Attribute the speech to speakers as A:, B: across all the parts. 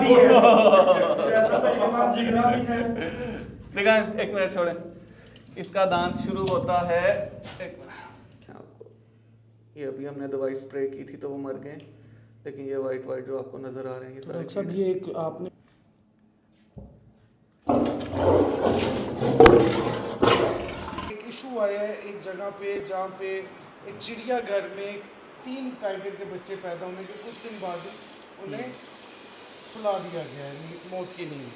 A: भी है फैसल भाई के पास जिगरा भी है।
B: देखा, एक मिनट छोड़े, इसका दांत शुरू होता है आपको, ये अभी हमने दवाई स्प्रे की थी तो वो मर गए, लेकिन ये वाइट वाइट जो आपको नजर आ रहे हैं ये सारे
C: डॉक्टर साहब ये एक आपने एक इशू आया है एक जगह पे जहाँ पे एक चिड़ियाघर में 3 टाइगर के बच्चे पैदा होने के कुछ दिन बाद उन्हें सुला दिया गया है मौत की नींद।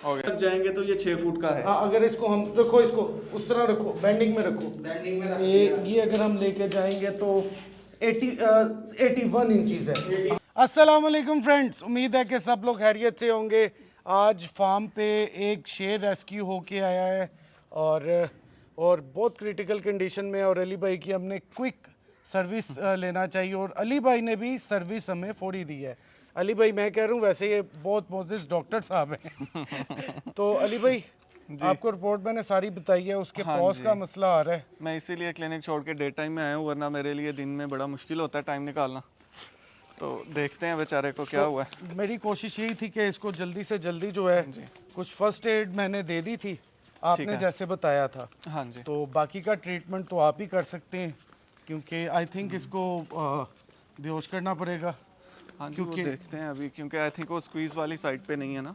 B: तक जाएंगे तो ये 6 फुट का है।
C: हाँ, अगर इसको हम रखो, इसको उस तरह रखो, बेंडिंग में रखो,
A: बैंडिंग में
C: ये अगर हम लेके जाएंगे तो 81 इंचेस है। अस्सलाम वालेकुम फ्रेंड्स, उम्मीद है कि सब लोग खैरियत से होंगे। आज फार्म पे एक शेर रेस्क्यू होके आया है और बहुत क्रिटिकल कंडीशन में, और अली भाई की हमने क्विक सर्विस लेना चाहिए और अली भाई ने भी सर्विस हमें फौरी दी है। अली भाई मैं कह रहा हूँ, वैसे ये बहुत मोजिज़ डॉक्टर साहब हैं तो अली भाई आपको रिपोर्ट मैंने सारी बताई है, उसके पॉज का मसला आ रहा है।
B: मैं इसीलिए क्लिनिक छोड़ के डे टाइम में आया हूँ, वरना मेरे लिए दिन में बड़ा मुश्किल होता है टाइम निकालना। तो देखते हैं बेचारे को क्या हुआ है।
C: मेरी कोशिश यही थी कि इसको जल्दी से जल्दी जो है कुछ फर्स्ट एड मैंने दे दी थी आपने जैसे बताया था।
B: हाँ जी,
C: तो बाकी का ट्रीटमेंट तो आप ही कर सकते हैं, क्योंकि आई थिंक इसको बेहोश करना पड़ेगा।
B: हाँ जी, वो देखते हैं अभी, क्योंकि आई थिंक वो स्क्वीज वाली साइड पे नहीं है ना।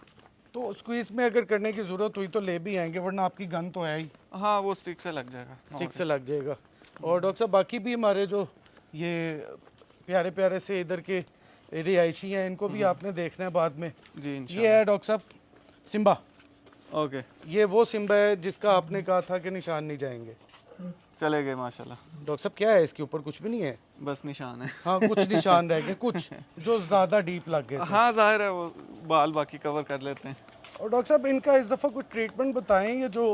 C: तो स्क्वीज में अगर करने की ज़रूरत हुई तो ले भी आएंगे, वरना आपकी गन तो है ही,
B: हाँ वो स्टिक से लग जाएगा,
C: स्टिक से लग जाएगा। और डॉक्टर साहब बाकी भी हमारे जो ये प्यारे प्यारे से इधर के रिहायशी हैं, इनको भी आपने देखना है बाद में।
B: जी
C: ये है डॉक्टर साहब सिम्बा,
B: ओके,
C: ये वो सिम्बा है जिसका आपने कहा था कि निशान नहीं जाएंगे।
B: चले गए माशाल्लाह।
C: डॉक्टर साहब क्या है इसके ऊपर? कुछ भी नहीं है,
B: बस निशान है।
C: हाँ कुछ निशान रह गए, कुछ जो ज़्यादा डीप लग गए थे।
B: हाँ जाहिर है, वो बाल बाकी कवर कर लेते हैं।
C: और डॉक्टर साहब इनका इस दफ़ा कुछ ट्रीटमेंट बताएं, ये जो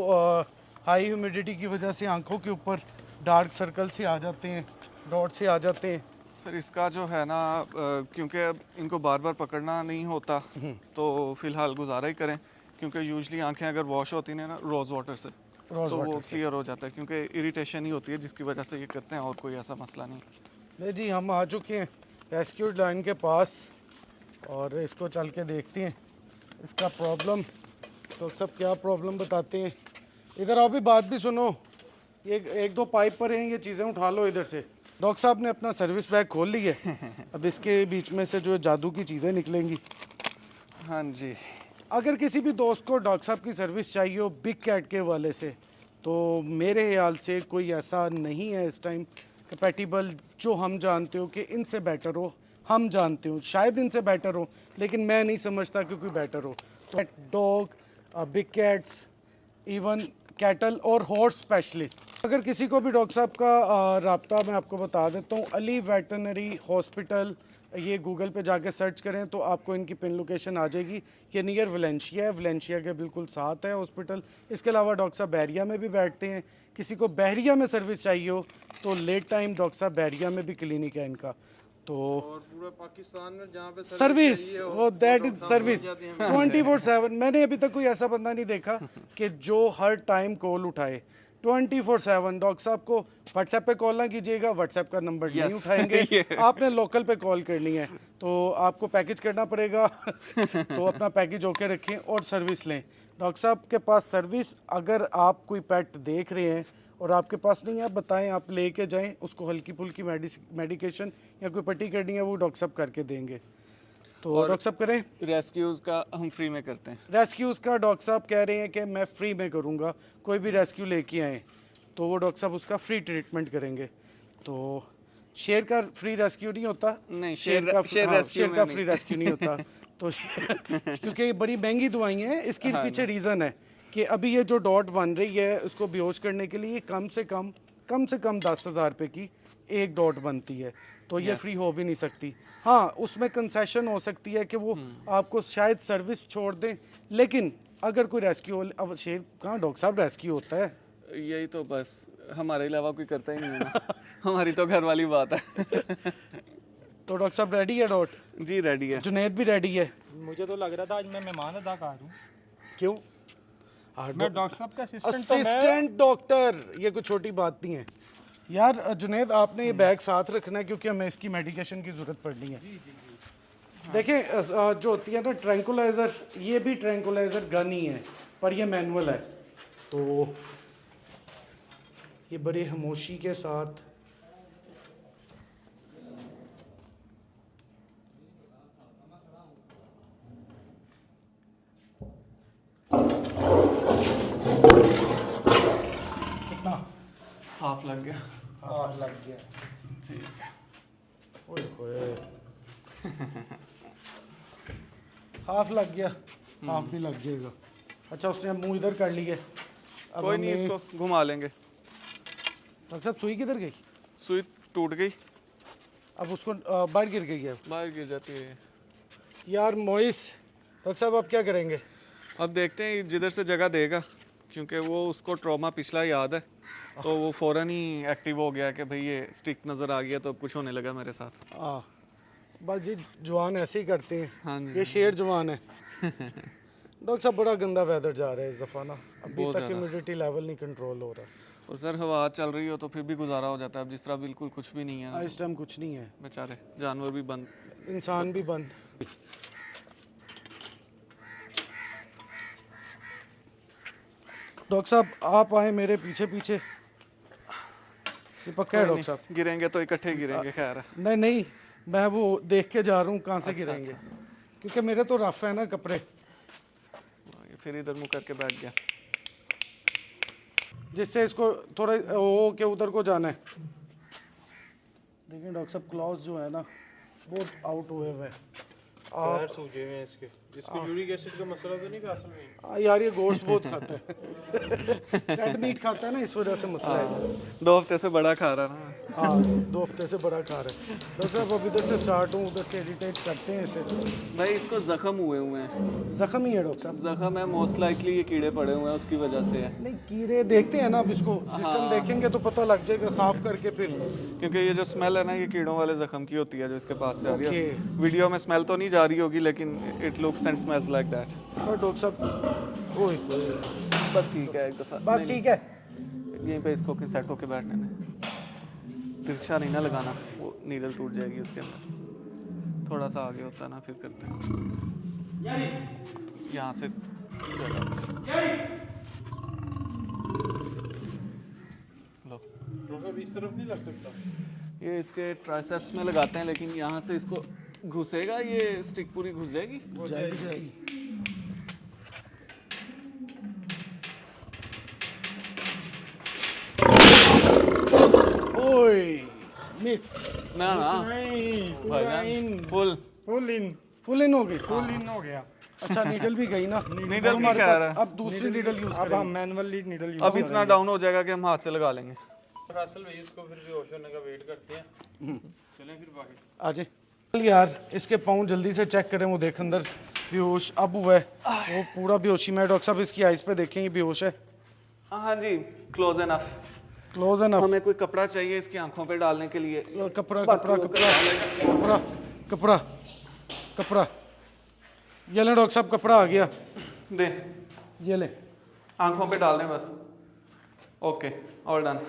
C: हाई ह्यूमिडिटी की वजह से आंखों के ऊपर डार्क सर्कल से आ जाते हैं, डॉट से आ जाते हैं।
B: सर इसका जो है ना, क्योंकि अब इनको बार बार पकड़ना नहीं होता तो फ़िलहाल गुजारा ही करें, क्योंकि यूजली आंखें अगर वॉश होती हैं ना रोज़ वाटर से तो वो क्लियर हो जाता है, क्योंकि इरिटेशन ही होती है जिसकी वजह से ये करते हैं, और कोई ऐसा मसला नहीं।
C: नहीं जी, हम आ चुके हैं रेस्क्यू लाइन के पास और इसको चल के देखते हैं इसका प्रॉब्लम। तो सब क्या प्रॉब्लम बताते हैं। इधर आओ भी, बात भी सुनो। ये एक दो पाइप पर हैं, ये चीज़ें उठा लो इधर से। डॉक्टर साहब ने अपना सर्विस बैग खोल ली है, अब इसके बीच में से जो जादू की चीज़ें निकलेंगी।
B: हाँ जी,
C: अगर किसी भी दोस्त को डॉक्टर साहब की सर्विस चाहिए हो बिग कैट के वाले से, तो मेरे ख्याल से कोई ऐसा नहीं है इस टाइम कंपैटिबल जो हम जानते हो कि इनसे बेटर हो। हम जानते हो शायद इनसे बेटर हो, लेकिन मैं नहीं समझता कि कोई बेटर हो। तो dog, big cats, even cattle और हॉर्स स्पेशलिस्ट। अगर किसी को भी डॉक्टर साहब का राब्ता मैं आपको बता देता हूँ, अली वेटरनरी हॉस्पिटल, ये गूगल पे जाके सर्च करें तो आपको इनकी पिन लोकेशन आ जाएगी। ये नियर वलेंशिया है, वलेंशिया के बिल्कुल साथ है हॉस्पिटल। इसके अलावा डॉक्टर साहब बहरिया में भी बैठते हैं। किसी को बहरिया में सर्विस चाहिए हो तो लेट टाइम डॉक्टर साहब बहरिया में भी क्लिनिक है इनका। तो
A: और पूरा पाकिस्तान में जहाँ पे
C: सर्विस वो दैट इज सर्विस 24/7। मैंने अभी तक कोई ऐसा बंदा नहीं देखा कि जो हर टाइम कॉल उठाए 24/7। डॉक्टर साहब को व्हाट्सएप पे कॉल ना कीजिएगा, व्हाट्सएप का नंबर नहीं उठाएंगे। आपने लोकल पे कॉल करनी है तो आपको पैकेज करना पड़ेगा तो अपना पैकेज होके रखें और सर्विस लें। डॉक्टर साहब के पास सर्विस, अगर आप कोई पेट देख रहे हैं और आपके पास नहीं है, आप बताएं, आप लेके जाएं, उसको हल्की फुल्की मेडिकेशन या कोई पट्टी करनी है वो डॉक्टर साहब करके देंगे। तो डॉक्टर साहब करें।
B: रेस्क्यूज़ का हम फ्री में करते हैं।
C: रेस्क्यूज़ का डॉक्टर साहब कह रहे हैं कि मैं फ्री में करूँगा, कोई भी रेस्क्यू लेके आएँ तो वो डॉक्टर साहब उसका फ्री ट्रीटमेंट करेंगे। तो शेर का फ्री रेस्क्यू नहीं होता,
B: नहीं,
C: शेर का फ्री रेस्क्यू नहीं होता तो क्योंकि ये बड़ी महंगी दवाइयाँ हैं। इसके पीछे रीज़न है कि अभी ये जो डॉट बन रही है उसको बेहोश करने के लिए कम से कम 10,000 रुपये की एक डॉट बनती है, तो ये फ्री हो भी नहीं सकती। हाँ उसमें कंसेशन हो सकती है कि वो आपको शायद सर्विस छोड़ दें, लेकिन अगर कोई रेस्क्यू, अब शेर कहाँ डॉक्टर साहब रेस्क्यू होता है?
B: यही तो बस हमारे अलावा कोई करता ही नहीं है ना हमारी तो घर वाली बात है
C: तो डॉक्टर साहब रेडी है डॉट?
B: जी रेडी है।
C: जुनैद भी रेडी है।
A: मुझे तो लग रहा था आज मैं मेहमान अदाकार हूँ।
C: क्यों?
A: मैं डॉक्टर साहब का
C: असिस्टेंट डॉक्टर, ये कोई छोटी बात नहीं है यार। जुनैद आपने ये बैग साथ रखना है क्योंकि हमें इसकी मेडिकेशन की ज़रूरत पड़नी है। देखें जो होती है ना ट्रैंकुलाइज़र, ये भी ट्रैंकुलाइज़र गन ही है पर ये मैनुअल है, तो ये बड़े खामोशी के साथ कितना
B: हाफ लग गया।
C: हाथ लग गया।
B: ठीक है।
C: ओए होए हाफ लग गया, हाफ भी लग जाएगा। अच्छा उसने मुंह इधर कर लिए, अब
B: कोई नहीं,
C: हमें-
B: इसको घुमा लेंगे।
C: डॉक्टर साहब सुई किधर गई?
B: सुई टूट गई,
C: अब उसको बाहर गिर गई है
B: बाहर गिर जाती है।
C: यार मोइस। डॉक्टर साहब आप क्या करेंगे?
B: अब देखते हैं जिधर से जगह देगा, क्योंकि वो उसको ट्रॉमा पिछला याद है, तो वो फ़ौरन ही एक्टिव हो गया कि भाई ये स्टिक नज़र आ गया, तो कुछ होने लगा मेरे साथ।
C: हाँ बस जी, जवान ऐसे ही करते हैं।
B: हाँ जी।
C: ये शेर जवान है। डॉक्टर साहब बड़ा गंदा वेदर जा रहा है इस दफ़ा ना, अभी
B: बहुत
C: तक
B: ज़्यादा।
C: ह्यूमिडिटी लेवल नहीं कंट्रोल हो रहा।
B: और सर हवा चल रही हो तो फिर भी गुजारा हो जाता है। अब जिस तरह बिल्कुल कुछ भी नहीं है,
C: इस टाइम कुछ नहीं है,
B: बेचारे जानवर भी बंद।
C: इंसान भी बंद। डॉक्टर साहब आप आए मेरे पीछे पीछे, ये पक्का है डॉक्टर साहब?
B: गिरेंगे तो इकट्ठे गिरेंगे, खैर है।
C: नहीं नहीं, मैं वो देख के जा रहा हूँ कहाँ से गिरेंगे, क्योंकि मेरे तो रफ है ना कपड़े।
B: फिर इधर मुँह करके बैठ गया।
C: जिससे इसको थोड़ा हो के उधर को जाना है। देखिए डॉक्टर साहब क्लॉज जो है ना बहुत आउट हुए हुए हैं।
A: पैर सूजे हुए हैं इसके। इसको यूरिक एसिड का मसला तो नहीं था असल में?
C: यार ये गोश्त बहुत खाता है रेड मीट खाता है ना, इस वजह से मसला है।
B: 2 हफ्ते से बड़ा खा रहा ना।
C: हाँ 2 हफ्ते से बड़ा खा रहा है। डॉक्टर साहब अब इधर से स्टार्ट हूँ, उधर से एडिटेट करते हैं इसे।
B: भाई इसको जख्म हुए हैं।
C: जख्म ही है डॉक्टर साहब?
B: जख्म है, मोस्ट लाइकली ये कीड़े पड़े हुए हैं, उसकी वजह से है।
C: नहीं कीड़े देखते हैं ना अब इसको, जिस टाइम देखेंगे तो पता लग जाएगा साफ करके फिर।
B: क्योंकि ये जो स्मेल है ना, ये कीड़ों वाले जख्म की होती है जो इसके पास से आ रही है।
C: Okay.
B: वीडियो में स्मेल तो नहीं जा रही होगी, लेकिन it looks and smells like that.
C: और डॉक्टर साहब ओए
B: बस ठीक है, एक दफ़ा
C: बस ठीक है।
B: यहीं पे इसको सेट होके बैठने में। तिरछा नहीं ना लगाना, वो नीडल टूट जाएगी उसके अंदर। थोड़ा सा आगे होता है ना, फिर करते हैं यहाँ से लो।
A: डॉक्टर इस तरफ नहीं लग सकता?
B: ये इसके ट्राइसेप्स में लगाते हैं, लेकिन यहाँ से इसको घुसेगा, ये स्टिक पूरी घुस जाएगी।
C: जाएगी जाएगी। ओए मिस,
B: ना ना
A: नहीं,
B: भाईजान, फुल
A: फुल इन
C: हो गई।
A: फुल इन हो गया।
C: अच्छा नीडल भी गई ना।
B: नीडल
C: अब
B: की
C: हमारे
B: क्या
C: पास
B: है?
C: अब दूसरी नीडल यूज
A: अब हम
C: करेंगे।
A: मैनुअली नीडल यूज
B: अब इतना डाउन हो जाएगा कि हम हाथ से लगा लेंगे।
A: फैसल भाई इसको फिर बेहोश होने का वेट करते हैं। चलें फिर बाकी।
C: आ जाए यार, इसके पाँव जल्दी से चेक करें। वो देख अंदर बेहोश अब हुआ है, वो पूरा बेहोशी में। डॉक्टर साहब इसकी आइज पे देखें, ये बेहोश है।
B: हाँ जी, क्लोज एनफ।
C: क्लोज है ना?
B: हमें कोई कपड़ा चाहिए इसकी आंखों पे डालने के लिए।
C: कपड़ा कपड़ा कपड़ा कपड़ा कपड़ा कपड़ा, ये ले डॉक्टर साहब, कपड़ा आ गया,
B: दे,
C: ये ले।
B: आंखों पे डाल दें बस। Okay, all done.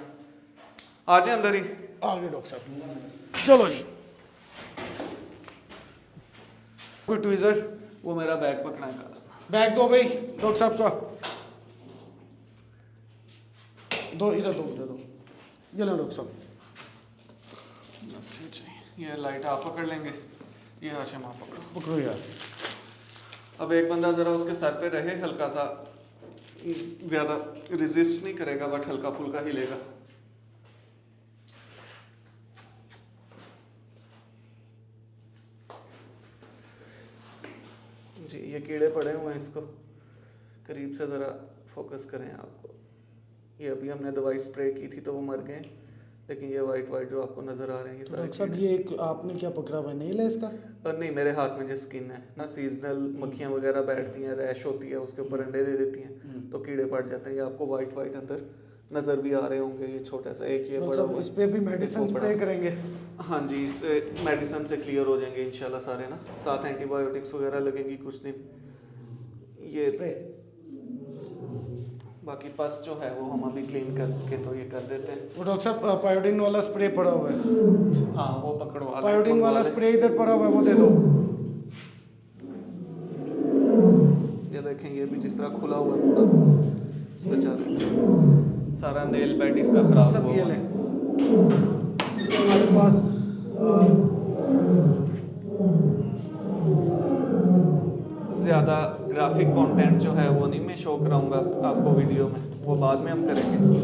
B: आ जाए अंदर ही।
C: आ गए डॉक्टर साहब, चलो जी। कोई ट्वीजर?
B: वो मेरा बैग पकड़ा है।
C: बैग दो भाई डॉक्टर साहब का, दो इधर दो, मुझे दो। ये लो डॉक्टर साहब।
B: बस ये चाहिए। ये लाइट आप पकड़ लेंगे, ये हाशिम आप पकड़ो।
C: पकड़ो यार।
B: अब एक बंदा ज़रा उसके सर पे रहे, हल्का सा, ज़्यादा रेजिस्ट नहीं करेगा, बट हल्का फुल्का हिलेगा। जी ये कीड़े पड़े हुए हैं, इसको करीब से ज़रा फोकस करें आपको। ये अभी हमने दवाई स्प्रे की थी तो वो मर गए, लेकिन ये वाइट वाइट जो आपको नज़र आ रहे हैं ये सारे
C: डॉक्टर साहब ये एक आपने क्या पकड़ा हुआ है, नेल है इसका?
B: और नहीं, मेरे हाथ में जो स्किन है ना, सीजनल मक्खियाँ वगैरह बैठती हैं, रैश होती है, उसके ऊपर अंडे दे देती हैं तो कीड़े पड़ जाते हैं। ये आपको वाइट वाइट अंदर नज़र भी आ रहे होंगे। ये छोटा सा एक ये
C: डॉक्टर
B: बड़ा
C: साहब
B: हुआ
C: इस पे भी मेडिसिन
B: एक वो
C: स्प्रे
B: बड़ा।
C: करेंगे?
B: हाँ जी, इससे मेडिसिन से क्लियर हो जाएंगे इंशाल्लाह सारे ना। साथ एंटीबायोटिक्स वगैरह लगेंगी कुछ दिन। ये
C: स्प्रे
B: बाकी पस जो है वो हम अभी क्लीन करके तो ये कर देते हैं।
C: वो डॉक्टर साहब पायोडीन वाला स्प्रे पड़ा हुआ है,
B: हाँ वो पकड़वा लें,
C: पायोडीन
B: मंगवा
C: वाला
B: लें।
C: स्प्रे इधर पड़ा हुआ है, वो दे दो।
B: देखें ये भी जिस तरह खुला हुआ है पूरा इस बेचारे सारा नेल बेड इसका खराब
C: सब
B: हुआ
C: ये
B: हुआ
C: लें
B: है।
C: हमारे पास
B: ज़्यादा ग्राफिक कंटेंट जो है वो नहीं मैं शो कराऊंगा आपको वीडियो में, वो बाद में हम करेंगे।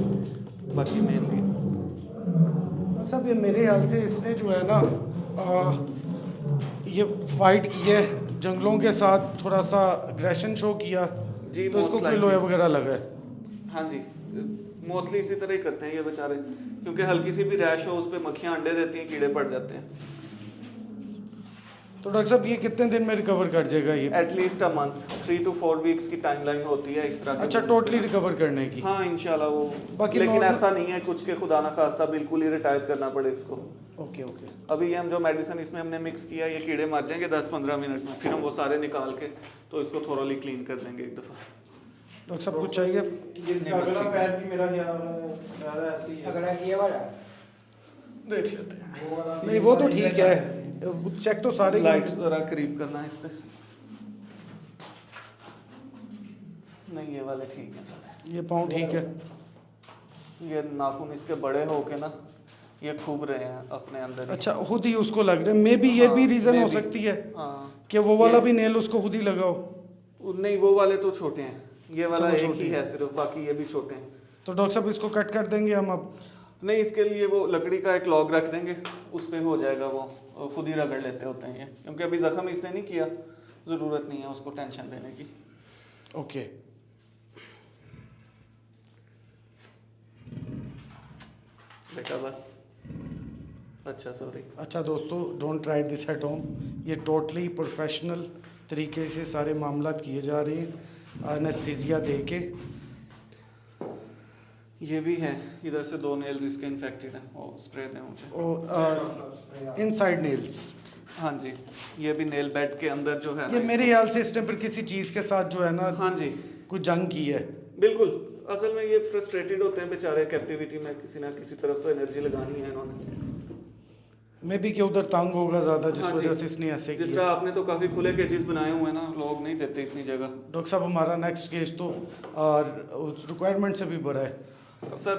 B: बाकी मेनली
C: डॉक्टर साहब ये मेरे ख्याल से इसने जो है ना ये फाइट की है जंगलों के साथ, थोड़ा सा एग्रेशन शो किया
B: जी,
C: तो इसको
B: most
C: कोई लोहे वगैरह लगा है।
B: हाँ जी, मोस्टली इसी तरह ही करते हैं ये बेचारे, क्योंकि हल्की सी भी रैश हो उस पर मक्खियाँ अंडे देती हैं, कीड़े पड़ जाते हैं।
C: तो डॉक्टर साहब ये कितने दिन में रिकवर कर जाएगा ये?
B: At least a month, 3 to 4 weeks की टाइमलाइन होती है इस तरह की।
C: अच्छा, टोटली रिकवर करने की?
B: हाँ इंशाल्लाह वो,
C: बाकी
B: लेकिन
C: normal-
B: ऐसा नहीं है कुछ के खुदा ना खास्ता बिल्कुल ही रिटायर करना पड़े इसको।
C: Okay okay.
B: अभी ये हम जो मेडिसिन इसमें हमने मिक्स किया ये कीड़े मर जाएंगे 10-15 मिनट में, फिर हम वो सारे निकाल के तो इसको थोरोली क्लीन कर देंगे एक दफ़ा।
C: डॉक्टर साहब कुछ चाहिए?
A: इसका अगला पैर भी मेरा ख्याल है ऐसे ही है।
D: अगला ये वाला
B: देख लेते हैं।
A: वो वाला
C: नहीं वो तो ठीक है, चेक तो सारे ही
B: लाइट जरा करीब करना है इस पे। नहीं ये वाले ठीक हैं सारे।
C: ये पाँव ठीक है?
B: ये नाखून इसके बड़े हो के ना ये खूब रहे हैं अपने अंदर ही।
C: अच्छा, खुद ही उसको लग रहा है, मे बी ये
B: हाँ,
C: भी रीज़न हो
B: maybe।
C: सकती है
B: हाँ
C: कि वो वाला भी नेल उसको खुद ही लगाओ।
B: नहीं वो वाले तो छोटे हैं, ये वाला
C: वो
B: एक
C: छोटे
B: ही
C: हैं।
B: है सिर्फ, बाकी ये भी छोटे हैं।
C: तो डॉक्टर साहब इसको कट कर देंगे हम अब?
B: नहीं इसके लिए वो लकड़ी का एक लॉग रख देंगे, उस पे हो जाएगा वो खुद ही रगड़ लेते होते हैं ये, क्योंकि अभी जख्म इसने नहीं किया, ज़रूरत नहीं है उसको टेंशन देने की।
C: ओके।
B: बेटा बस, अच्छा सॉरी।
C: अच्छा दोस्तों, don't try this at home, ये टोटली प्रोफेशनल तरीके से सारे मामला किए जा रहे हैं, एनेस्थीसिया दे के।
B: ये भी है, इधर से 2 नेल्स इसके इन्फेक्टेड हैं, वो स्प्रे दें मुझे।
C: Inside nails?
B: हाँ जी, ये भी नेल बेड के अंदर जो है
C: ये
B: ना
C: मेरे ख्याल से इस टाइम पर किसी चीज़ के साथ जो है ना
B: हाँ जी
C: कुछ जंग की है।
B: बिल्कुल, असल में ये फ्रस्ट्रेटेड होते हैं बेचारे, कैप्टिविटी में किसी ना किसी तरफ तो एनर्जी लगानी है इन्होंने।
C: मे बी कि उधर तंग होगा ज़्यादा जिस
B: हाँ जी,
C: वजह से इसने ऐसे
B: जिस
C: किया।
B: तरह आपने तो काफ़ी खुले केजेस बनाए हुए हैं ना, लोग नहीं देते इतनी जगह।
C: डॉक्टर साहब हमारा नेक्स्ट केस तो रिक्वायरमेंट से भी बड़ा है,
B: सर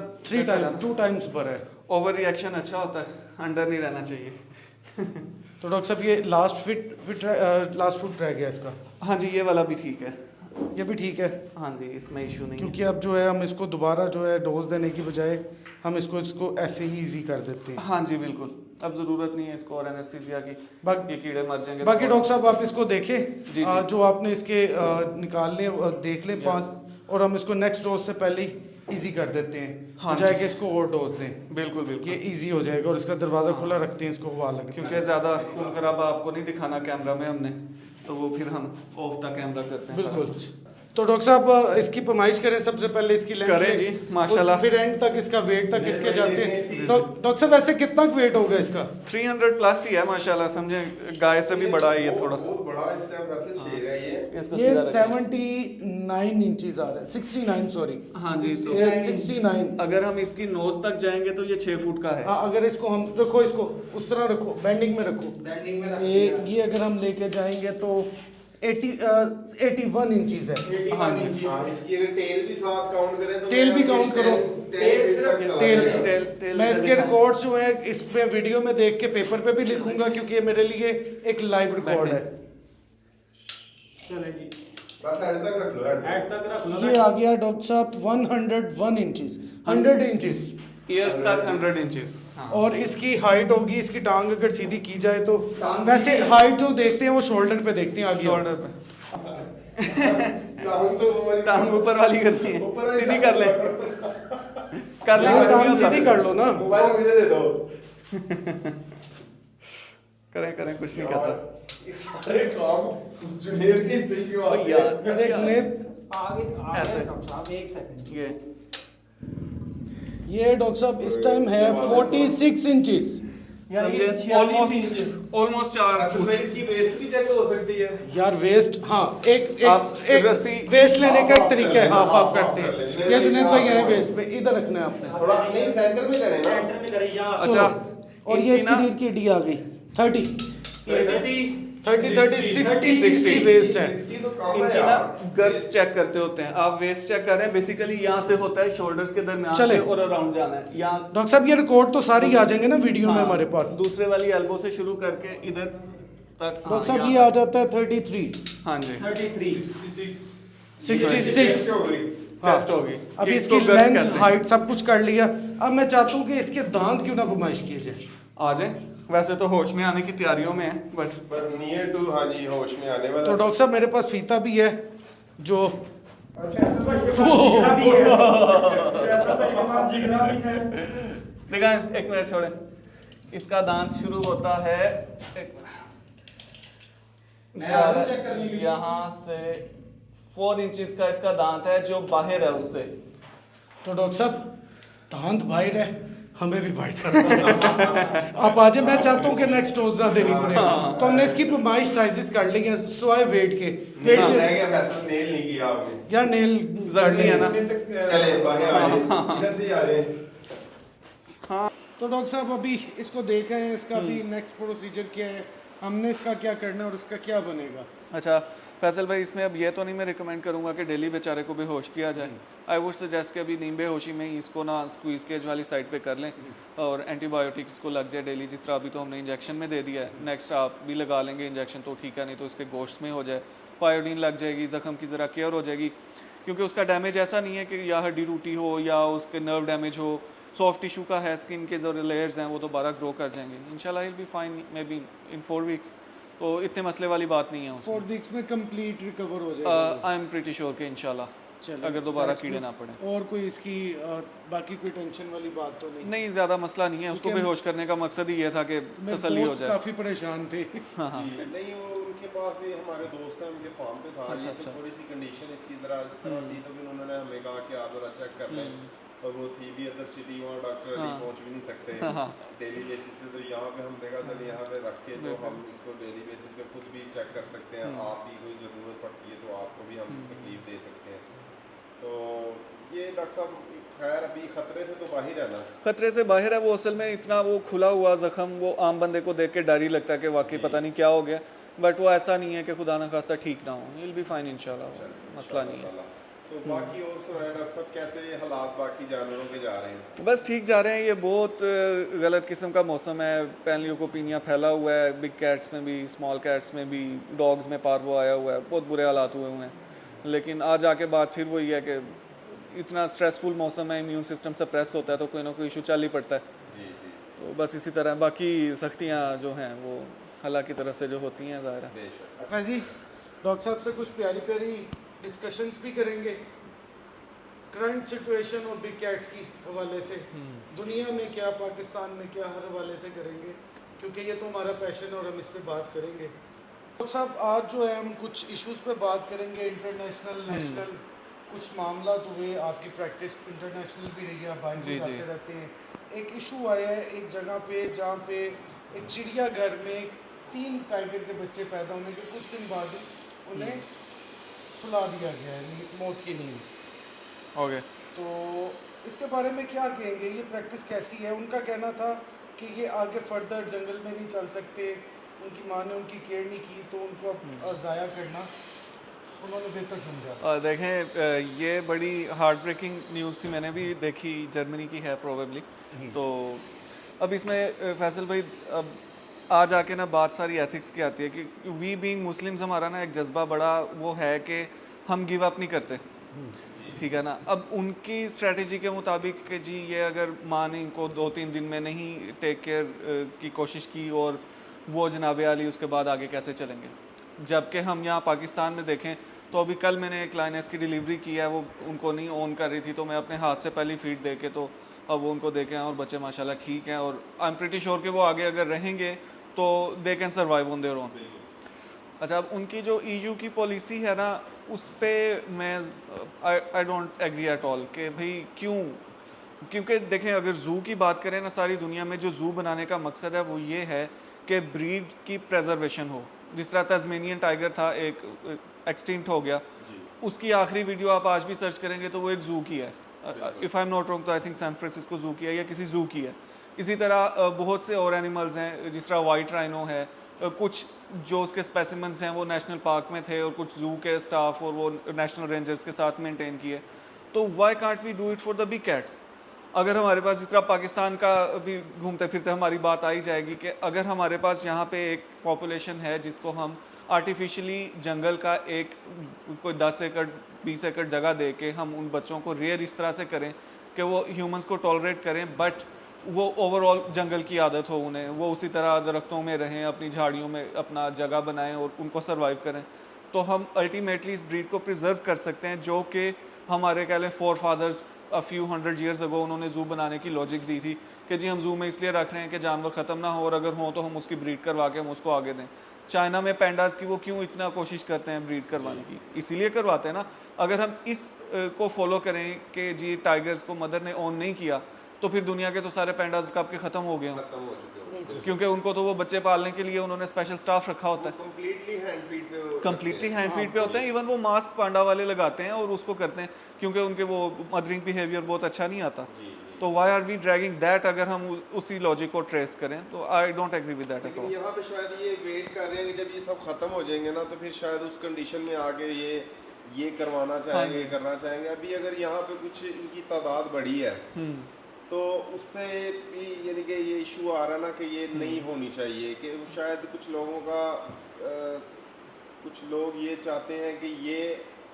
C: 2 टाइम्स बड़ा है।
B: ओवर रिएक्शन अच्छा होता है, अंडर नहीं रहना चाहिए।
C: तो डॉक्टर साहब ये लास्ट लास्ट फुट रह गया इसका?
B: हाँ जी, ये वाला भी ठीक है।
C: ये भी ठीक है?
B: हाँ जी, इसमें इशू नहीं
C: क्योंकि अब जो है हम इसको दोबारा जो है डोज देने की बजाय हम इसको ऐसे ही इजी कर देते हैं।
B: है। हाँ जी बिल्कुल, अब ज़रूरत नहीं है इसको और एनेस्थीसिया की, ये कीड़े मर जाएंगे।
C: बाकी डॉक्टर साहब आप इसको देखें,
B: जी।
C: जो आपने इसके निकालने देख लें 5, और हम इसको नेक्स्ट डोज से पहले ही इजी कर देते हैं,
B: हाँ
C: बजाय
B: जी।
C: कि इसको और डोज दें।
B: बिल्कुल बिल्कुल,
C: ये इजी हो जाएगा और इसका दरवाज़ा खुला रखते हैं, इसको हवा लगे।
B: क्योंकि ज़्यादा खून खराबा आपको नहीं दिखाना कैमरा में हमने, तो वो फिर हम ऑफ द कैमरा करते हैं सारा
C: बिल्कुल।
B: कुछ।
C: तो डॉक्टर साहब इसकी पैमाइश करें सबसे पहले, इसकी लेंथ
B: करें जी, माशाल्लाह।
C: फिर एंड तक इसका वेट तक इसके जाते हैं। डॉक्टर साहब ऐसे कितना वेट होगा इसका?
B: 300 प्लस ही है माशाल्लाह, समझे गाय से भी बड़ा है ये थोड़ा।
A: बहुत बड़ा इस टाइम वैसे शेर है ये।
B: इसको
C: ये
B: सीधा रखें।
C: 79 इंचेस आ रहा है, 69 सॉरी।
B: हाँ जी, तो
C: ये 69।
B: अगर हम इसकी नोज तक जाएंगे तो ये 6 फुट का है।
C: हाँ, अगर इसको हम रखो, इसको उस तरह रखो, बेंडिंग में रखो।
D: ब्रांडिंग में
C: ये अगर हम लेके जाएंगे तो 81 इंचेस है।
B: हाँ जी,
A: हाँ, इसकी अगर टेल भी साथ काउंट करें तो
C: टेल भी
A: मेरा
C: काउंट करो।
B: टेल
C: मैं इसके रिकॉर्ड्स जो है इसमें वीडियो में देख के पेपर पे भी लिखूंगा, क्योंकि ये मेरे लिए एक लाइव रिकॉर्ड है।
D: चलो जी,
A: बस हेड तक रख लो,
D: हेड तक रख लो।
C: ये आ गया डॉक्टर साहब 101 इंचेस, 100 इंचेस।
B: ईयर्स तक 100 इंचेस। हाँ।
C: और इसकी हाइट होगी, इसकी टांग अगर सीधी की जाए तो,
D: टांग
C: वैसे
D: सीधी-
C: हाइट जो देखते हैं वो शोल्डर पे देखते हैं, आगे
B: शोल्डर पे
A: टांग तो वो वाली
B: टांग ऊपर वाली करनी है,
A: ऊपर वाली
B: सीधी कर ले कर ले,
C: यार,
B: कुछ नहीं
C: टांग
B: होता।
C: सीधी कर लो ना।
A: मोबाइल मुझे दे दो।
B: करें करें, कुछ नहीं कहता।
A: ये सारे काम जुनेद के सही क्यों आ गए?
B: यार
C: मेरे जुनेद,
D: आगे
B: ऐसे।
D: डॉक्टर साहब एक सेकंड।
C: ये डॉक्टर साहब इस टाइम है 46 इंचेस।
B: समझे, ऑलमोस्ट 4
A: असल में इसकी वेस्ट भी चेक हो सकती है।
C: यार वेस्ट, हाँ, एक
B: आप
C: एक
B: रस्सी-
C: वेस्ट लेने का एक तरीका है, हाफ हाफ
A: हाफ
C: करते
A: कर
C: हैं।
A: लेते
C: ये जुनेद भाई है वेस्ट पे, इधर रखना है आपने।
A: थोड़ा नहीं सेंटर में करें ना।
D: सेंटर में करें यहाँ।
B: अच्छा,
C: और ये इसकी रीढ़ की हड्डी आ गई 30। 30 60 इसकी वेस्ट है।
B: इनकी ना गर्थ चेक करते होते हैं, आप वेस्ट चेक कर रहे हैं, बेसिकली यहाँ से होता है शोल्डर्स के दरमियान
C: चले।
B: से और अराउंड जाना है यहाँ।
C: डॉक्टर साहब ये रिकॉर्ड तो सारी आ जाएंगे ना वीडियो में
B: हाँ,
C: हमारे पास।
B: दूसरे वाली एल्बो से शुरू करके इधर तक।
C: डॉक्टर साहब ये आ जाता है 33
B: हाँ जी
D: 33
C: 66
B: चेस्ट होगी।
C: अब
B: ये
C: इसकी
B: इसको गर्थ
C: लेंथ
B: कहते हैं।
C: हाइट सब कुछ कर लिया। अब मैं चाहता हूँ कि इसके दांत क्यों ना बुमाइश किए जाए।
B: आ जाए, वैसे तो होश में आने की तैयारियों में है बट
E: पर नियर टू हाँ जी होश में आने वाला।
C: तो डॉक्टर साहब मेरे पास फीता भी है जो
B: देखा एक मिनट छोड़े, इसका दांत शुरू होता है यहाँ से 4 इंचेस का इसका दांत है जो बाहर है उससे।
C: तो डॉक्टर साहब दांत बाहर है, हमें भी बाहर जाना चाहिए। आप आ जाए, मैं चाहता हूँ कि नेक्स्ट डोज ना देनी पड़े। तो हमने इसकी पैमाइश साइजेस कर ली हैं स्वाय वेट के। वेट
E: रह
C: के
E: गया फैसल, नेल नहीं किया आपने।
C: यार नेल
B: जरूरी है ना।
E: चले बाहर आ जाए, इधर से ही आ जाए।
C: तो डॉक्टर साहब अभी इसको देखा है, इसका भी नेक्स्ट प्रोसीजर क्या है, हमने इसका क्या करना है और इसका क्या बनेगा।
B: अच्छा फैसल भाई, इसमें अब ये तो नहीं मैं रिकमेंड करूंगा कि डेली बेचारे को बेहोश किया जाए। आई वुड सजेस्ट कि अभी नीम बेहोशी में ही इसको ना स्क्वीज केज वाली साइड पे कर लें और एंटीबायोटिक्स को लग जाए डेली, जिस तरह अभी तो हमने इंजेक्शन में दे दिया है। नेक्स्ट आप भी लगा लेंगे इंजेक्शन तो ठीक है, नहीं तो इसके गोश्त में हो जाए, पायोडीन लग जाएगी, ज़ख्म की ज़रा केयर हो जाएगी, क्योंकि उसका डैमेज ऐसा नहीं है कि या हड्डी टूटी हो या उसके नर्व डैमेज हो, सॉफ्ट टिश्यू का है, स्किन के जो लेयर्स हैं वो दोबारा ग्रो कर जाएंगे इंशाल्लाह। Will be fine may be in 4 weeks, तो इतने मसले वाली बात नहीं है उसमें।
C: 4 वीक्स में कंप्लीट रिकवर हो जाएगा।
B: आई एम प्रीटी श्योर कि इंशाल्लाह,
C: चलिए,
B: अगर दोबारा
C: that's
B: कीड़े
C: good।
B: ना पड़े।
C: और कोई इसकी बाकी कोई टेंशन वाली बात तो नहीं।
B: नहीं ज़्यादा मसला नहीं है, उसको
C: क्योंकि
B: बेहोश करने का मकसद ही ये था कि
C: मेरे
B: तसल्ली हो
C: दोस्त
B: जाए।
C: काफी परेशान थे।
E: नहीं वो उनके पास ये हमारे दोस्त हैं, उनके फार्म पे था।
B: अच्छा,
E: ये तो थोड़ी सी कंडीशन इसकी जरा इस तरह थी, तो फिर उन्होंने हमें कहा कि आप जरा चेक कर लें। और वो थी भी अदर सिटी, वहाँ डॉक्टर अली पहुँच भी नहीं सकते डेली बेसिस पे। तो यहाँ पे हम देखा चल यहाँ पे रख के तो हम इसको डेली बेसिस पे खुद भी चेक कर सकते हैं। आप भी कोई ज़रूरत पड़ती है तो आपको भी हम तकलीफ दे सकते हैं। तो ये डॉक्टर साहब खैर अभी खतरे से तो बाहर है ना।
B: खतरे से बाहर है वो, असल में इतना वो खुला हुआ जख्म वो आम बंदे को देख के डर ही लगता है कि वाकई पता नहीं क्या हो गया, बट वो ऐसा नहीं है कि खुदा ना खास्ता ठीक ना हो। विल बी फाइन इंशाल्लाह, मसला नहीं है।
E: तो बाकी और सुनाए डॉक्टर साहब, कैसे हालात बाकी जानवरों के जा रहे हैं?
B: बस ठीक जा रहे हैं। ये बहुत गलत किस्म का मौसम है, पैनलियोकोपिनिया फैला हुआ है, बिग कैट्स में भी, स्मॉल कैट्स में भी, डॉग्स में पार्वो आया हुआ है, बहुत बुरे हालात हुए हुए हैं। लेकिन आज आके बात फिर वही है कि इतना स्ट्रेसफुल मौसम है, इम्यून सिस्टम सप्रेस होता है तो कोई ना कोई इशू चल ही पड़ता है। तो बस इसी तरह बाकी सख्तियाँ जो हैं वो अल्लाह की तरफ से जो होती हैं ज़ाहिर है।
C: फैजी डॉक्टर साहब से कुछ प्यारी प्यारी डिस्कशंस भी करेंगे करंट सिचुएशन और बिग कैट्स की हवाले से, दुनिया में क्या, पाकिस्तान में क्या, हर हवाले से करेंगे, क्योंकि ये तो हमारा पैशन है और हम इस पे बात करेंगे। डॉक्टर साहब आज जो है हम कुछ इश्यूज पे बात करेंगे, इंटरनेशनल नेशनल कुछ मामला हुए, आपकी प्रैक्टिस इंटरनेशनल भी रही है, आप बाहर भी जाते रहते हैं। एक इशू आया है एक जगह पे जहाँ पे एक चिड़ियाघर में 3 टाइगर के बच्चे पैदा होने के कुछ दिन बाद ही उन्हें सुला दिया गया है मौत की नींद।
B: ओके,
C: तो इसके बारे में क्या कहेंगे, ये प्रैक्टिस कैसी है? उनका कहना था कि ये आगे फर्दर जंगल में नहीं चल सकते, उनकी माँ ने उनकी केयर नहीं की तो उनको अब ज़ाया करना उन्होंने बेहतर समझा।
B: देखें ये बड़ी हार्ट ब्रेकिंग न्यूज़ थी, मैंने भी देखी, जर्मनी की है प्रोबेबली। तो अब इसमें फैसल भाई अब आज आके ना बात सारी एथिक्स की आती है कि वी बीइंग मुस्लिम्स हमारा ना एक जज्बा बड़ा वो है कि हम गिव अप नहीं करते, ठीक है ना। अब उनकी स्ट्रेटजी के मुताबिक कि जी ये अगर माँ ने इनको 2-3 दिन में नहीं टेक केयर की कोशिश की और वो जनाब आली उसके बाद आगे कैसे चलेंगे। जबकि हम यहाँ पाकिस्तान में देखें तो अभी कल मैंने एक लाइनेस की डिलीवरी की है, वो उनको नहीं ऑन कर रही थी तो मैं अपने हाथ से पहली फीड दे के तो अब वो उनको देखे हैं और बच्चे माशाल्लाह ठीक हैं और आई एम प्रीटी श्योर कि वो आगे अगर रहेंगे तो they can survive on their own. अच्छा, अब उनकी जो EU की पॉलिसी है ना उस पर मैं I don't agree at all कि भाई क्यों, क्योंकि देखें अगर ज़ू की बात करें ना सारी दुनिया में जो ज़ू बनाने का मकसद है वो ये है कि ब्रीड की प्रेजर्वेशन हो। जिस तरह तस्मेनियन टाइगर था एक एक्सटिंक्ट हो गया, उसकी आखिरी वीडियो आप आज भी सर्च करेंगे तो वो एक ज़ू की है, if I am not wrong तो I think San Francisco zoo की है या किसी ज़ू की है। इसी तरह बहुत से और एनिमल्स हैं, जिस तरह वाइट राइनो है कुछ जो उसके स्पेसिमेंस हैं वो नेशनल पार्क में थे और कुछ जू के स्टाफ और वो नेशनल रेंजर्स के साथ मेंटेन किए, तो why can't we do it for the big cats? अगर हमारे पास, जिस तरह पाकिस्तान का भी घूमते फिरते हमारी बात आई जाएगी कि अगर हमारे पास यहाँ पे एक पॉपुलेशन है जिसको हम आर्टिफिशियली जंगल का एक कोई 10 एकड़ 20 एकड़ जगह दे के हम उन बच्चों को रेयर इस तरह से करें कि वो ह्यूमंस को टॉलरेट करें, बट वो ओवरऑल जंगल की आदत हो उन्हें, वो उसी तरह दरख्तों में रहें, अपनी झाड़ियों में अपना जगह बनाएं और उनको सर्वाइव करें, तो हम अल्टीमेटली इस ब्रीड को प्रिजर्व कर सकते हैं, जो कि हमारे कह लें forefathers a few 100 years ago उन्होंने जू बनाने की लॉजिक दी थी कि जी हम जू में इसलिए रख रहे हैं कि जानवर ख़त्म ना हो और अगर हो तो हम उसकी ब्रीड करवा के हम उसको आगे दें। चाइना में पैंडास की वो क्यों इतना कोशिश करते हैं ब्रीड करवाने की? इसीलिए करवाते हैं ना। अगर हम इस को फॉलो करें कि जी टाइगर्स को मदर ने ओन नहीं किया, तो फिर दुनिया के तो सारे पैंडास कब के ख़त्म हो गए हों,
E: खत्म हो चुके हो,
B: क्योंकि उनको तो वो बच्चे पालने के लिए उन्होंने स्पेशल स्टाफ रखा होता है,
E: कंप्लीटली हैंड फीड पे
B: कम्प्लीटली हैंड फीड पे होते हैं। इवन वो मास्क पांडा वाले लगाते हैं और उसको करते हैं क्योंकि उनके वो मदरिंग बिहेवियर बहुत अच्छा नहीं आता। तो why are we dragging that? अगर हम उसी लॉजिक को ट्रेस करें तो I don't agree with that at
E: लेकिन
B: ऑल।
E: यहाँ पे शायद ये वेट कर रहे हैं कि जब ये सब खत्म हो जाएंगे ना, तो फिर शायद उस कंडीशन में आके ये करवाना चाहेंगे, करना चाहेंगे। अभी अगर यहाँ पे कुछ इनकी तादाद बढ़ी है तो उस पर भी यानी कि ये इशू आ रहा ना कि ये नहीं होनी चाहिए, कि शायद कुछ लोगों का कुछ लोग ये चाहते हैं कि ये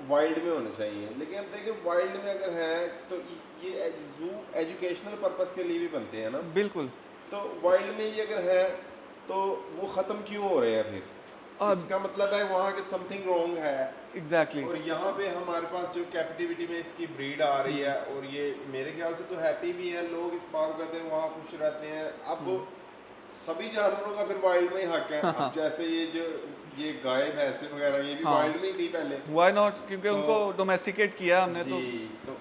E: वाइल्ड में होने चाहिए, लेकिन अब देखिए वाइल्ड में अगर हैं तो ये जू एजुकेशनल पर्पस के लिए भी बनते हैं ना।
B: बिल्कुल।
E: तो वाइल्ड में ये अगर है तो वो ख़त्म क्यों हो रहे हैं फिर? इसका मतलब है वहाँ के समथिंग रॉन्ग है।
B: एग्जैक्टली।
E: और यहाँ पे हमारे पास जो कैप्टिविटी में इसकी ब्रीड आ रही है, और ये मेरे ख्याल से तो हैप्पी भी है, लोग इस बात करते हैं, वहाँ खुश रहते हैं। अब सभी जानवरों का फिर वाइल्ड में ही हक है। अब जैसे ये गाय भैंसे वगैरह ये भी वाइल्ड में ही थी पहले,
B: व्हाई नॉट? क्योंकि उनको डोमेस्टिकेट किया हमने। तो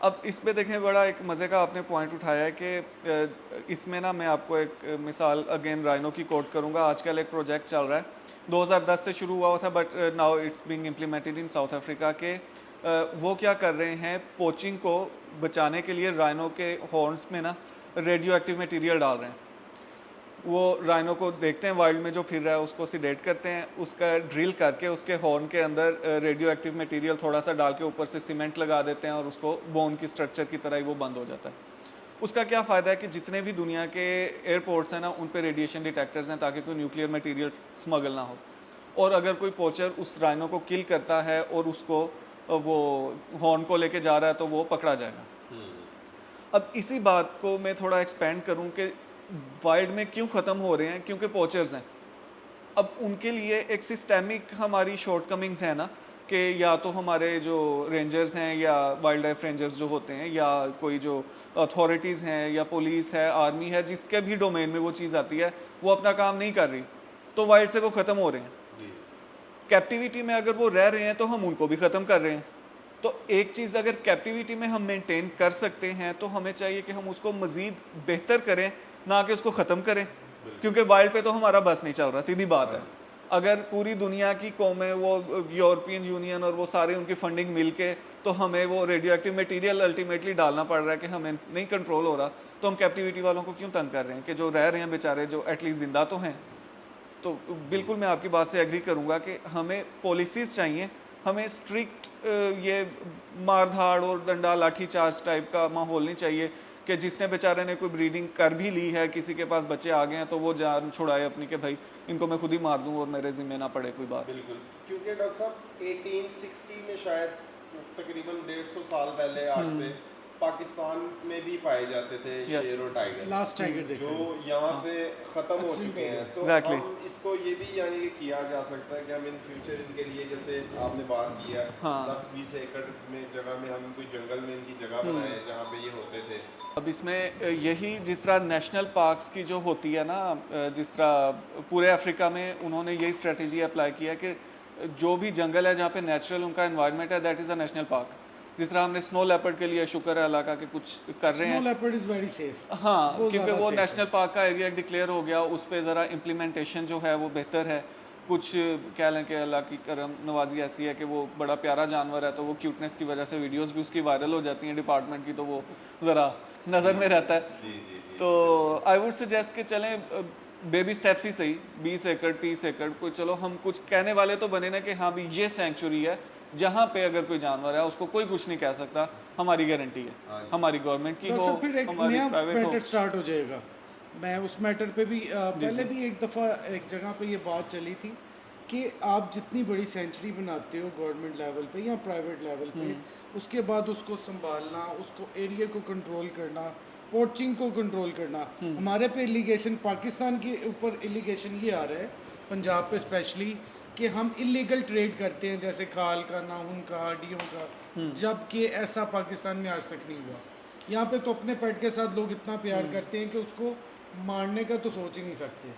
B: अब इस पे देखें, बड़ा एक मज़े का आपने पॉइंट उठाया है कि इसमें ना मैं आपको एक मिसाल अगेन राइनो की कोट करूँगा। आजकल एक प्रोजेक्ट चल रहा है, 2010 से शुरू हुआ था, but now it's being implemented in south Africa के। वो क्या कर रहे हैं, पोचिंग को बचाने के लिए राइनो के हॉर्न्स में ना रेडियो एक्टिव मटीरियल डाल रहे हैं। वो राइनो को देखते हैं वाइल्ड में जो फिर रहा है, उसको सिडेट करते हैं, उसका ड्रिल करके उसके हॉर्न के अंदर रेडियो एक्टिव मटेरियल थोड़ा सा डाल के ऊपर से सीमेंट लगा देते हैं और उसको बोन की स्ट्रक्चर की तरह ही वो बंद हो जाता है। उसका क्या फ़ायदा है कि जितने भी दुनिया के एयरपोर्ट्स हैं ना, उन पे रेडिएशन डिटेक्टर्स हैं ताकि कोई न्यूक्लियर मटेरियल स्मगल ना हो। और अगर कोई पोचर उस राइनो को किल करता है और उसको वो हॉर्न को लेके जा रहा है तो वो पकड़ा जाएगा। अब इसी बात को मैं थोड़ा एक्सपेंड करूँ कि वाइल्ड में क्यों ख़त्म हो रहे हैं, क्योंकि पोचर्स हैं। अब उनके लिए एक सिस्टेमिक हमारी शॉर्टकमिंग्स है ना, कि या तो हमारे जो रेंजर्स हैं या वाइल्ड लाइफ रेंजर्स जो होते हैं या कोई जो अथॉरिटीज़ हैं या पुलिस है, आर्मी है, जिसके भी डोमेन में वो चीज़ आती है, वो अपना काम नहीं कर रही, तो वाइल्ड से वो ख़त्म हो रहे हैं। कैप्टिविटी में अगर वो रह रहे हैं तो हम उनको भी ख़त्म कर रहे हैं। तो एक चीज़ अगर कैप्टिविटी में हम मेंटेन कर सकते हैं तो हमें चाहिए कि हम उसको मज़ीद बेहतर करें, ना कि उसको ख़त्म करें, क्योंकि वाइल्ड पे तो हमारा बस नहीं चल रहा, सीधी बात है। अगर पूरी दुनिया की कौमें, वो यूरोपियन यूनियन और वो सारे उनकी फंडिंग मिल के तो हमें वो रेडियो एक्टिव मटीरियल अल्टीमेटली डालना पड़ रहा है कि हमें नहीं कंट्रोल हो रहा, तो हम कैप्टिविटी वालों को क्यों तंग कर रहे हैं कि जो रह रहे हैं बेचारे, जो एटलीस्ट ज़िंदा तो हैं। तो बिल्कुल मैं आपकी बात से एग्री करूँगा कि हमें पॉलिसीज़ चाहिए, हमें स्ट्रिक्ट ये मार धाड़ और डंडा लाठी चार्ज टाइप का माहौल नहीं चाहिए कि जिसने बेचारे ने कोई ब्रीडिंग कर भी ली है, किसी के पास बच्चे आ गए हैं, तो वो जान छुड़ाए अपनी कि भाई इनको मैं खुद ही मार दूं और मेरे ज़िम्मे ना पड़े कोई बात।
E: बिल्कुल, क्योंकि डॉक्टर साहब 1860 में शायद तकरीबन 150 साल पहले आज से पाकिस्तान में भी पाए जाते थे शेर और टाइगर।
C: लास्ट टाइगर देखो
E: जो यहाँ पे ख़त्म हो चुके हैं, तो हम इसको ये भी यानी कि किया जा सकता है कि हम इन फ्यूचर इनके लिए, जैसे आपने बात किया 10-20 एकड़ में जगह में हम कोई जंगल में इनकी जगह बनाए जहाँ पे ये होते थे।
B: अब इसमें यही जिस तरह नेशनल पार्क्स की जो होती है ना, जिस तरह पूरे अफ्रीका में उन्होंने यही स्ट्रेटजी अप्लाई किया कि जो भी जंगल है जहाँ पे नेचुरल उनका एनवायरनमेंट है, that is a national park. जिस तरह हमने स्नो लेपर्ड के लिए, शुक्र है अल्लाह का, कि कुछ कर रहे हैं।
C: Snow leopard is very safe.
B: हाँ, क्योंकि वो नेशनल पार्क का एरिया डिक्लेयर हो गया, उस पर ज़रा इम्प्लीमेंटेशन जो है वो बेहतर है। कुछ कह लें कि अल्लाह की करम नवाजी ऐसी है कि वो बड़ा प्यारा जानवर है, तो वो क्यूटनेस की वजह से वीडियोस भी उसकी वायरल हो जाती हैं डिपार्टमेंट की, तो वो ज़रा नज़र में रहता है। तो आई वुड सजेस्ट कि चलें बेबी स्टेप्स ही सही, 20 एकड़ 30 एकड़ कोई, चलो हम कुछ कहने वाले तो बने ना कि हाँ भी ये सेंचुरी है जहाँ पे अगर कोई जानवर है उसको कोई कुछ नहीं कह सकता, हमारी गारंटी है, हमारी गवर्नमेंट की
C: डॉक्टर
B: हो,
C: साहब फिर एक
B: हमारी
C: नया
B: प्राइवेट हो।
C: मैटर स्टार्ट हो जाएगा। मैं उस मैटर पे भी पहले भी एक दफ़ा एक जगह पे ये बात चली थी कि आप जितनी बड़ी सेंचुरी बनाते हो गवर्नमेंट लेवल पे या प्राइवेट लेवल पे, उसके बाद उसको संभालना, उसको एरिया को कंट्रोल करना, पोचिंग को कंट्रोल करना। हमारे पे इलीगेशन, पाकिस्तान के ऊपर इलीगेशन ये आ रहा है पंजाब पे स्पेशली कि हम इलीगल ट्रेड करते हैं, जैसे खाल का, नाखून का, हड्डियों का, जबकि ऐसा पाकिस्तान में आज तक नहीं हुआ। यहाँ पे तो अपने पेट के साथ लोग इतना प्यार करते हैं कि उसको मारने का तो सोच ही नहीं सकते,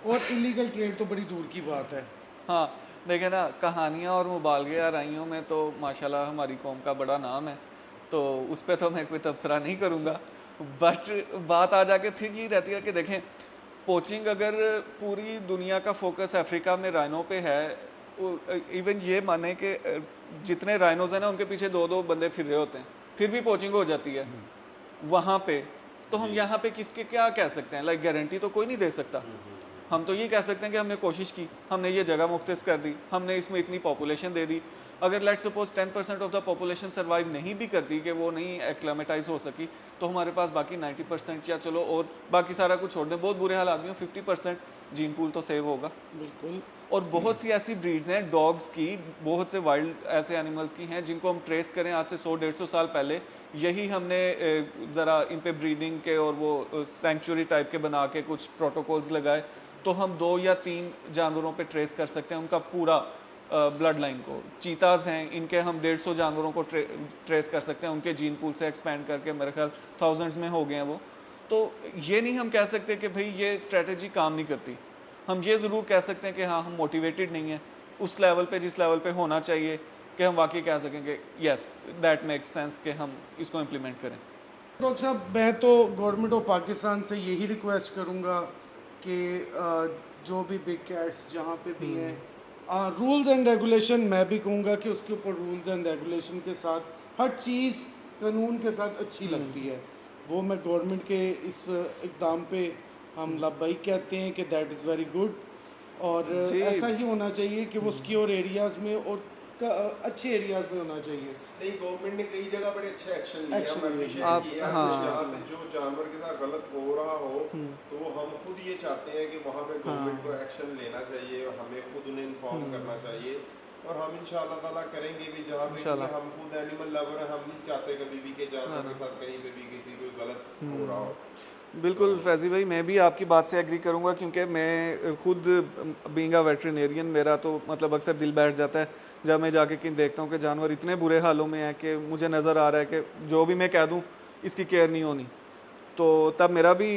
C: और इलीगल ट्रेड तो बड़ी दूर की बात है।
B: हाँ देखे ना, कहानियाँ और मुबालगे आराइयों में तो माशाल्लाह हमारी कौम का बड़ा नाम है, तो उस पर तो मैं कोई तबसरा नहीं करूँगा। बट बात आ जाके फिर ये रहती है कि देखें, पोचिंग अगर पूरी दुनिया का फोकस अफ्रीका में राइनो पे है, इवन ये माने कि जितने राइनोज हैं ना उनके पीछे 2-2 बंदे फिर रहे होते हैं, फिर भी पोचिंग हो जाती है वहाँ पे, तो हम यहाँ पे किसके क्या कह सकते हैं? लाइक गारंटी तो कोई नहीं दे सकता। हम तो ये कह सकते हैं कि हमने कोशिश की, हमने ये जगह मुख्तस कर दी, हमने इसमें इतनी पॉपुलेशन दे दी। अगर let suppose 10% of the population survive नहीं भी करती, कि वो नहीं एक्लेमेटाइज हो सकी, तो हमारे पास बाकी 90% या चलो और बाकी सारा कुछ छोड़ दें, बहुत बुरे हालात में 50% जीन पूल तो सेव होगा। बिल्कुल। और बहुत सी ऐसी ब्रीड्स हैं डॉग्स की, बहुत से वाइल्ड ऐसे एनिमल्स की हैं जिनको हम ट्रेस करें आज से 100-150 साल पहले, यही हमने ज़रा इन पे ब्रीडिंग के और वो सेंचुरी टाइप के बना के कुछ प्रोटोकॉल्स लगाए, तो हम 2 या 3 जानवरों पे ट्रेस कर सकते हैं उनका पूरा ब्लड लाइन को। चीताज हैं, इनके हम 150 जानवरों को ट्रेस कर सकते हैं, उनके जीन पूल से एक्सपैंड करके, मेरे ख्याल थाउजेंड्स में हो गए हैं वो। तो ये नहीं हम कह सकते कि भाई ये स्ट्रेटजी काम नहीं करती, हम ये ज़रूर कह सकते हैं कि हाँ हम मोटिवेटेड नहीं हैं उस लेवल पे जिस लेवल पे होना चाहिए, कि हम वाकई कह सकेंगे यस दैट मेक्स सेंस कि हम इसको इम्प्लीमेंट करें।
C: डॉक्टर साहब, मैं तो गवर्नमेंट ऑफ पाकिस्तान से यही रिक्वेस्ट करूँगा कि जो भी बिग कैट्स जहाँ पे भी हैं, रूल्स एंड रेगुलेशन, मैं भी कहूँगा कि उसके ऊपर रूल्स एंड रेगुलेशन के साथ हर चीज़ कानून के साथ अच्छी लगती है, वो मैं गवर्नमेंट के इस इक़दाम पे हम लाभदायक कहते हैं कि दैट इज़ वेरी गुड, और ऐसा ही होना चाहिए कि वो सिक्योर एरियाज़ में और अच्छे एरियाज़ में होना चाहिए।
E: नहीं, गवर्नमेंट ने कई जगह बड़े अच्छे एक्शन लिए
C: Action
E: हैं,
C: लिए।
E: जहाँ पे जो जानवर के साथ गलत हो रहा हो, तो वो हम खुद ये चाहते हैं कि वहाँ पे गवर्नमेंट को एक्शन लेना चाहिए और हमें खुद उन्हें इन्फॉर्म करना चाहिए, और हम इंशाल्लाह ताला करेंगे भी, जहाँ पे क्योंकि हम खुद एनिमल लवर हैं, हम नहीं चाहते कभी भी कि जानवर के साथ कहीं पे भी किसी को गलत हो रहा हो।
B: बिल्कुल फैज़ी भाई, मैं भी आपकी बात से एग्री करूंगा, क्योंकि मैं खुद बीइंग अ वेटरनेरियन, मेरा तो मतलब अक्सर दिल बैठ जाता है जब मैं जाके कहीं देखता हूँ कि जानवर इतने बुरे हालों में है कि मुझे नज़र आ रहा है कि जो भी मैं कह दूँ इसकी केयर नहीं होनी, तो तब मेरा भी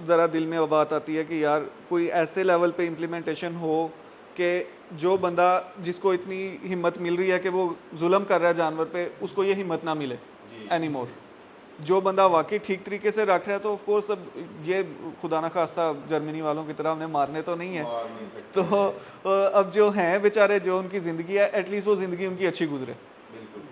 B: ज़रा दिल में बात आती है कि यार कोई ऐसे लेवल पे इम्प्लीमेंटेशन हो कि जो बंदा जिसको इतनी हिम्मत मिल रही है कि वो जुल्म कर रहा है जानवर पे, उसको ये हिम्मत ना मिले एनीमोर। जो बंदा वाकई ठीक तरीके से रख रहा है, तो ऑफ कोर्स अब ये खुदा ना खास्ता जर्मनी वालों की तरह हमने मारने तो नहीं है, तो अब जो हैं बेचारे, जो उनकी ज़िंदगी है, एटलीस्ट वो ज़िंदगी उनकी अच्छी गुजरे।
E: बिल्कुल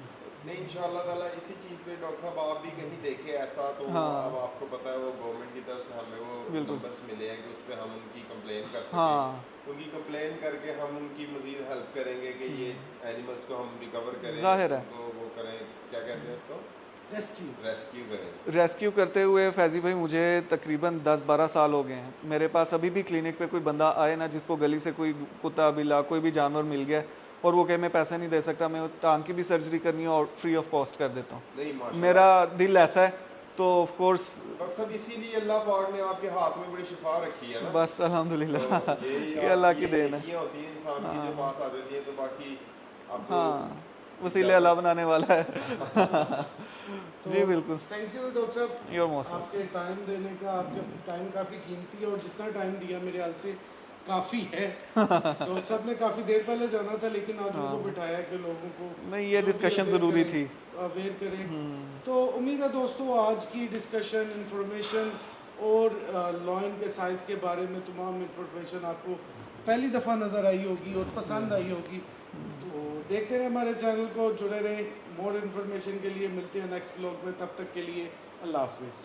E: नहीं, इंशाल्लाह ताला इसी चीज़ पे डॉक्टर साहब आप भी कहीं देखें ऐसा, तो अब आपको पता है वो गवर्नमेंट की तरफ से हमें वो नंबर्स मिले हैं कि उस पर हम उनकी कंप्लेन कर सकें, उनकी कंप्लेन करके हम उनकी मज़ीद हेल्प करेंगे कि ये एनिमल्स को हम रिकवर करें,
B: ज़ाहिर है
E: उनको वो करें, क्या कहते हैं उसको, रेस्क्यू करें।
B: रेस्क्यू करते हुए फैज़ी भाई मुझे तकरीबन 10-12 साल हो गए हैं। मेरे पास अभी भी क्लिनिक पे कोई बंदा आए ना, जिसको गली से कोई कुत्ता बिल्ला कोई भी जानवर मिल गया और वो कहे मैं पैसे नहीं दे सकता, मैं टांग की भी सर्जरी करनी है और फ्री ऑफ कॉस्ट कर देता हूँ। मेरा दिल ऐसा है, तो ऑफ कोर्स
E: डॉक्टर साहब इसीलिए अल्लाह पाक ने आपके हाथ में बड़ी शिफा रखी है ना,
B: बस अल्हम्दुलिल्लाह,
E: तो
B: ये अल्लाह की देन है।
E: होती है इंसान की जो पास आ जाती है, तो बाकी आपको
B: हाँ वसीले अल्लाह बनाने वाला है। जी बिल्कुल,
C: थैंक यू डॉक्टर साहब,
B: योर मोस्ट
C: आपके टाइम देने का, आपका टाइम काफ़ी कीमती है और जितना टाइम दिया मेरे ख्याल से काफ़ी है। डॉक्टर साहब ने काफ़ी देर पहले जाना था, लेकिन आज उनको बिठाया कि लोगों को
B: नहीं, ये डिस्कशन ज़रूरी थी,
C: अवेयर करें। तो उम्मीद है दोस्तों आज की डिस्कशन, इंफॉर्मेशन और लॉइन के साइज़ के बारे में तमाम इंफॉर्मेशन आपको पहली दफ़ा नज़र आई होगी और पसंद आई होगी। तो देखते रहें हमारे चैनल को, जुड़े रहें। मोर इन्फॉर्मेशन के लिए मिलते हैं नेक्स्ट व्लॉग में, तब तक के लिए अल्लाह हाफिज़।